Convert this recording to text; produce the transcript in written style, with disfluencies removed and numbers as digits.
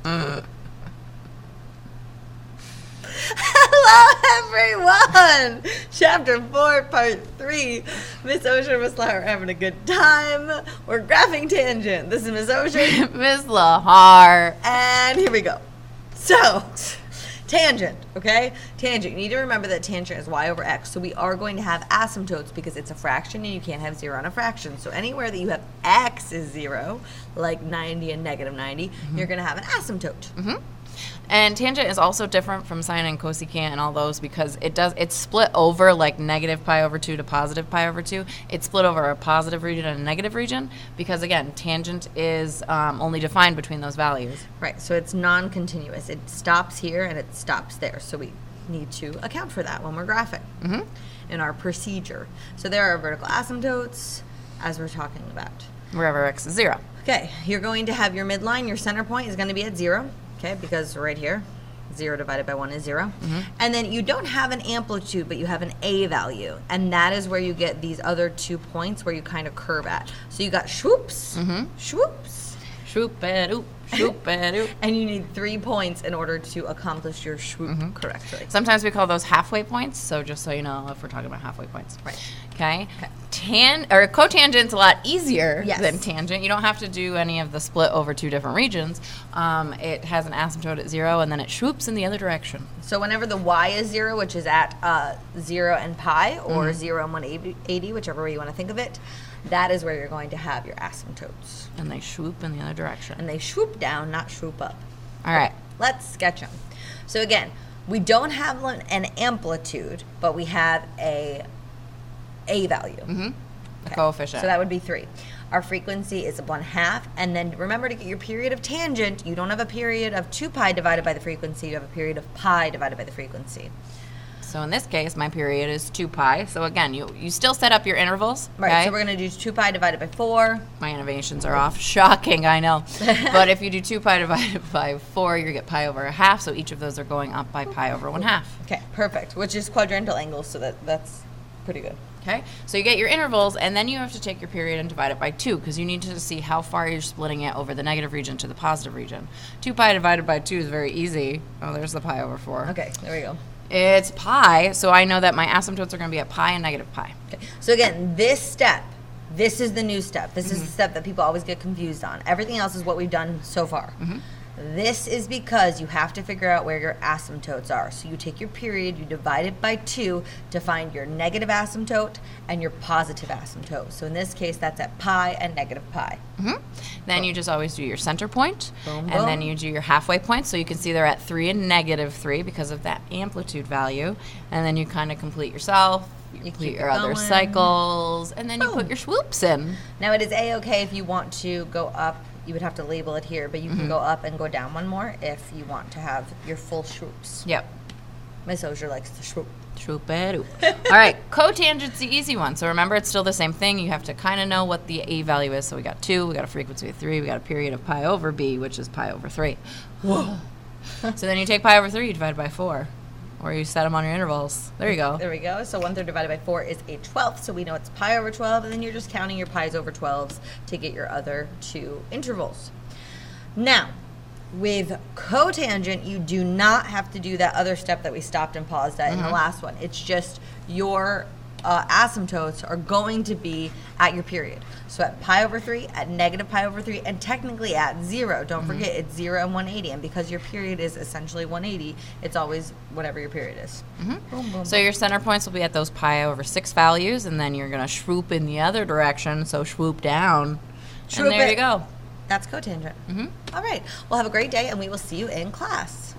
Hello, everyone! Chapter 4, Part 3. Miss Oshier, Miss LaHart are having a good time. We're graphing tangent. This is Miss Oshier. Miss LaHart. And here we go. So, tangent, okay? Tangent. You need to remember that tangent is y over x. So we are going to have asymptotes because it's a fraction and you can't have 0 on a fraction. So anywhere that you have x is 0, like 90 and negative 90, you're going to have an asymptote. And tangent is also different from sine and cosecant and all those because it's split over like negative pi over 2 to positive pi over 2. It's split over a positive region and a negative region because, again, tangent is only defined between those values. Right, so it's non-continuous. It stops here and it stops there. So we need to account for that when we're graphing in our procedure. So there are vertical asymptotes, as we're talking about. Wherever x is 0. Okay, you're going to have your midline. Your center point is going to be at 0. Okay, because right here, 0 divided by 1 is 0. And then you don't have an amplitude, but you have an A value. And that is where you get these other 2 points where you kind of curve at. So you got swoops, swoops, Swoop-a-doop, swoop-a-doop. and you need 3 points in order to accomplish your swoop correctly. Sometimes we call those halfway points, so just so you know if we're talking about halfway points. Right. Okay? Cotangent's a lot easier Yes. than tangent. You don't have to do any of the split over 2 different regions. It has an asymptote at 0, and then it swoops in the other direction. So whenever the y is 0, which is at 0 and pi, or 0 and 180, whichever way you want to think of it, that is where you're going to have your asymptotes. And they swoop in the other direction. And they swoop down, not swoop up. All right. Let's sketch them. So again, we don't have an amplitude, but we have a value. The coefficient. So that would be 3. Our frequency is 1/2, and then remember to get your period of tangent, you don't have a period of 2 pi divided by the frequency, you have a period of pi divided by the frequency. So in this case, my period is 2 pi. So again, you still set up your intervals. Right, okay? so we're going to do 2 pi divided by 4. My innovations are off. Shocking, I know. But if you do 2 pi divided by 4, you get pi over 1/2. So each of those are going up by pi over 1/2. Okay, perfect, which is quadrantal angles, so that's pretty good. Okay, so you get your intervals, and then you have to take your period and divide it by 2, because you need to see how far you're splitting it over the negative region to the positive region. 2 pi divided by 2 is very easy. Oh, there's the pi over 4. Okay, there we go. It's pi, so I know that my asymptotes are going to be at pi and negative pi. Okay, so again, this is the new step. This is the step that people always get confused on. Everything else is what we've done so far. This is because you have to figure out where your asymptotes are. So you take your period, you divide it by 2 to find your negative asymptote and your positive asymptote. So in this case, that's at pi and negative pi. Then you just always do your center point, Boom, and then boom. you do your halfway point. So you can see they're at 3 and negative 3 because of that amplitude value. And then you kind of complete yourself. You complete keep your it other going. cycles, and then you Boom. put your swoops in. Now it is A-okay if you want to go up. You would have to label it here, but you can go up and go down one more if you want to have your full swoops. Yep. Miss Oshier likes to swoop. Swoop-a-doop. All right, cotangent's the easy one. So remember, it's still the same thing. You have to kind of know what the A value is. So we got 2, we got a frequency of 3, we got a period of pi over b, which is pi over 3. Whoa. So then you take pi over 3, you divide by 4. Or you set them on your intervals. There you go. There we go. So 1/3 divided by 4 is a 12th. So we know it's pi over 12, and then you're just counting your pi's over 12s to get your other 2 intervals. Now, with cotangent, you do not have to do that other step that we stopped and paused at in the last one. It's just your asymptotes are going to be at your period. So at pi over 3, at negative pi over 3, and technically at 0. Don't forget, it's 0 and 180. And because your period is essentially 180, it's always whatever your period is. Boom, boom, So your center points will be at those pi over 6 values, and then you're going to swoop in the other direction, so swoop down. Swoop and there it. you go. That's cotangent. All right. Well, have a great day, and we will see you in class.